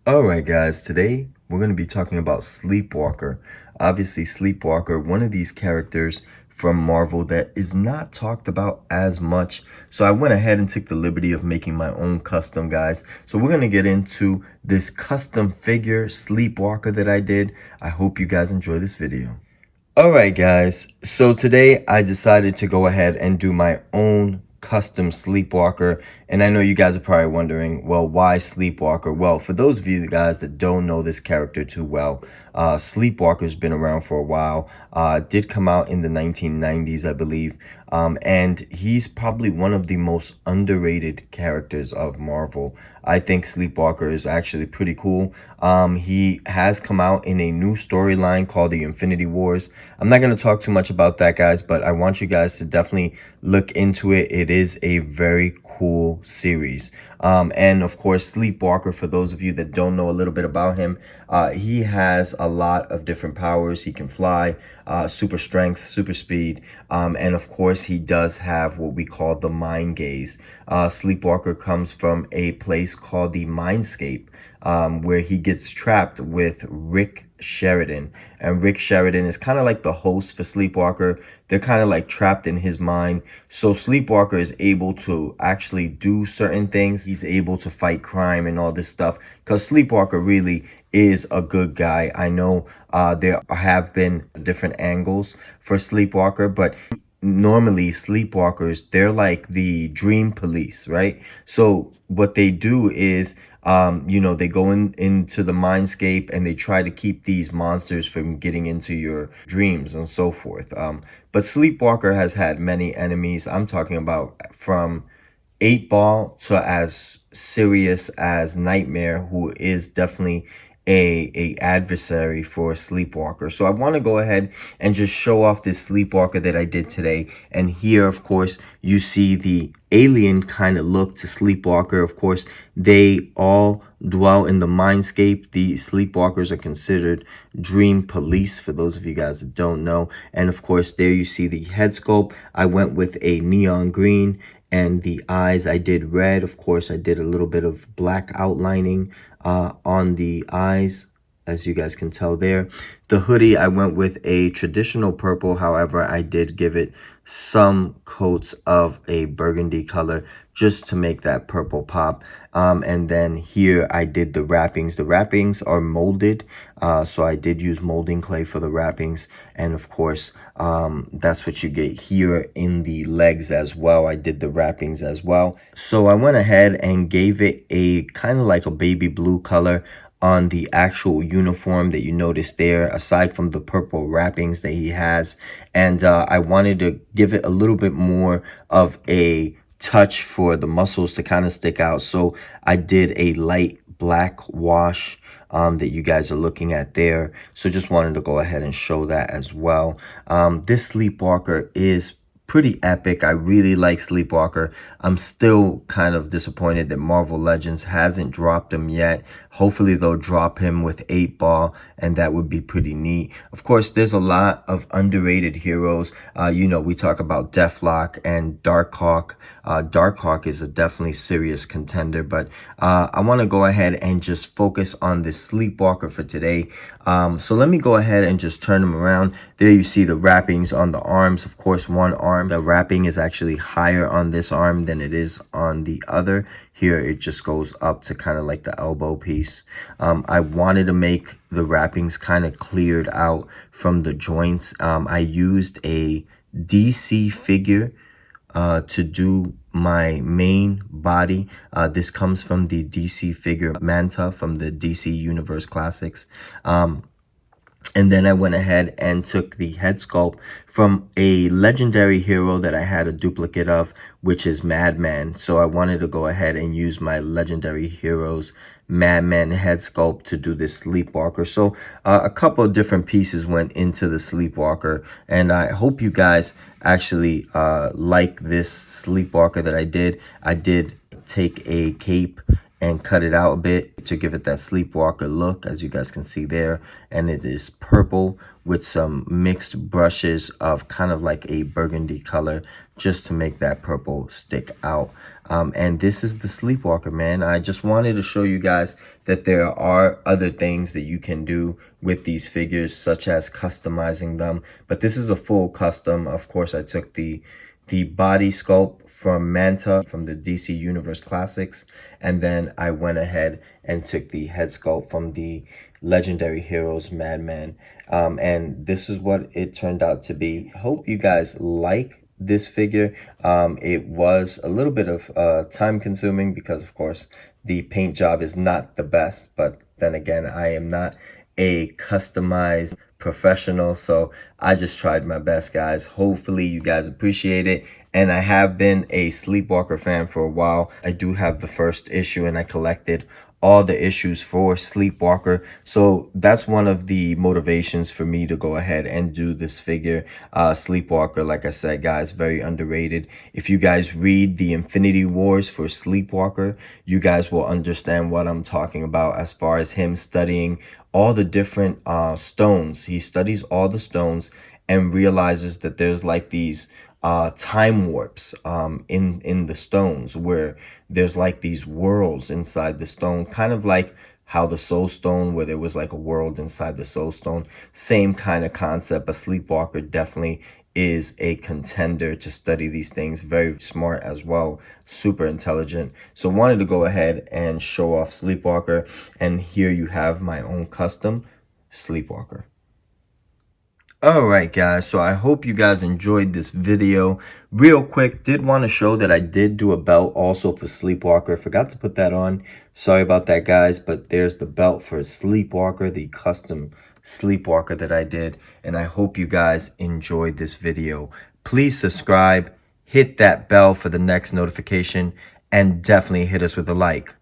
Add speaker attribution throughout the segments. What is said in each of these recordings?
Speaker 1: Alright guys, today we're going to be talking about Sleepwalker. Obviously Sleepwalker, one of these characters from Marvel that is not talked about as much. So I went ahead and took the liberty of making my own custom, guys. So we're going to get into this custom figure Sleepwalker that I did. I hope you guys enjoy this video. Alright guys, so today I decided to go ahead and do my own custom Sleepwalker, and I know you guys are probably wondering, well, why Sleepwalker? Well, for those of you guys that don't know this character too well, Sleepwalker's been around for a while. Did come out in the 1990s, I believe, and he's probably one of the most underrated characters of Marvel. I think Sleepwalker is actually pretty cool. He has come out in a new storyline called the Infinity Wars. I'm not going to talk too much about that, guys, but I want you guys to definitely look into it. It is a very cool series. And of course, Sleepwalker, for those of you that don't know a little bit about him, he has a lot of different powers. He can fly, super strength, super speed, and of course he does have what we call the mind gaze. Sleepwalker comes from a place called the Mindscape, where he gets trapped with Rick Sheridan, and Rick Sheridan is kind of like the host for Sleepwalker. They're kind of like trapped in his mind, so Sleepwalker is able to actually do certain things. He's able to fight crime and all this stuff because Sleepwalker really is a good guy. I know there have been different angles for Sleepwalker, but normally Sleepwalkers, they're like the dream police, right? So what they do is they go into the mindscape and they try to keep these monsters from getting into your dreams and so forth. But Sleepwalker has had many enemies. I'm talking about from 8 Ball to as serious as Nightmare, who is definitely a adversary for Sleepwalker. So I want to go ahead and just show off this Sleepwalker that I did today. And here, of course, you see the alien kind of look to Sleepwalker. Of course, they all dwell in the mindscape. The Sleepwalkers are considered dream police, for those of you guys that don't know. And of course, there you see the head sculpt. I went with a neon green, and the eyes I did red. Of course, I did a little bit of black outlining on the eyes, as you guys can tell there. The hoodie, I went with a traditional purple. However, I did give it some coats of a burgundy color just to make that purple pop. And then here I did the wrappings. The wrappings are molded, so I did use molding clay for the wrappings. And of course, that's what you get here in the legs as well. I did the wrappings as well. So I went ahead and gave it a kind of like a baby blue color on the actual uniform that you notice there, aside from the purple wrappings that he has. And I wanted to give it a little bit more of a touch for the muscles to kind of stick out. So I did a light black wash that you guys are looking at there. So just wanted to go ahead and show that as well. This Sleepwalker is pretty epic. I really like Sleepwalker. I'm still kind of disappointed that Marvel Legends hasn't dropped him yet. Hopefully they'll drop him with 8 Ball, and that would be pretty neat. Of course, there's a lot of underrated heroes. We talk about Deathlock and Darkhawk. Darkhawk is a definitely serious contender, but I want to go ahead and just focus on this Sleepwalker for today. So let me go ahead and just turn him around. There you see the wrappings on the arms. Of course, one arm, the wrapping is actually higher on this arm than it is on the other. Here it just goes up to kind of like the elbow piece. I wanted to make the wrappings kind of cleared out from the joints. I used a DC figure to do my main body. This comes from the DC figure Manta from the DC Universe Classics. And then I went ahead and took the head sculpt from a legendary hero that I had a duplicate of, which is Madman. So I wanted to go ahead and use my legendary heroes Madman head sculpt to do this Sleepwalker. So a couple of different pieces went into the Sleepwalker, and I hope you guys actually like this Sleepwalker that I did. I did take a cape and cut it out a bit to give it that sleepwalker look, as you guys can see there. And it is purple with some mixed brushes of kind of like a burgundy color, just to make that purple stick out. And this is the Sleepwalker, man. I just wanted to show you guys that there are other things that you can do with these figures, such as customizing them, but this is a full custom. Of course, I took the body sculpt from Manta from the DC Universe Classics, and then I went ahead and took the head sculpt from the Legendary Heroes Madman. And this is what it turned out to be. Hope you guys like this figure. It was a little bit of time consuming because, of course, the paint job is not the best, but then again, I am not a customized professional, so I just tried my best, guys. Hopefully you guys appreciate it. And I have been a Sleepwalker fan for a while. I do have the first issue, and I collected all the issues for Sleepwalker, so that's one of the motivations for me to go ahead and do this figure. Sleepwalker, like I said, guys, very underrated. If you guys read the Infinity Wars for Sleepwalker, you guys will understand what I'm talking about as far as him studying all the different stones. He studies all the stones and realizes that there's like these time warps in the stones, where there's like these worlds inside the stone, kind of like how the Soul Stone, where there was like a world inside the Soul Stone. Same kind of concept. A Sleepwalker definitely is a contender to study these things. Very smart as well, super intelligent. So wanted to go ahead and show off Sleepwalker, and here you have my own custom Sleepwalker. Alright guys, so I hope you guys enjoyed this video. Real quick, did want to show that I did do a belt also for Sleepwalker. Forgot to put that on. Sorry about that, guys, but there's the belt for Sleepwalker, the custom Sleepwalker that I did. And I hope you guys enjoyed this video. Please subscribe, hit that bell for the next notification, and definitely hit us with a like.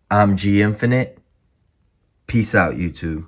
Speaker 1: I'm G Infinite. Peace out, YouTube.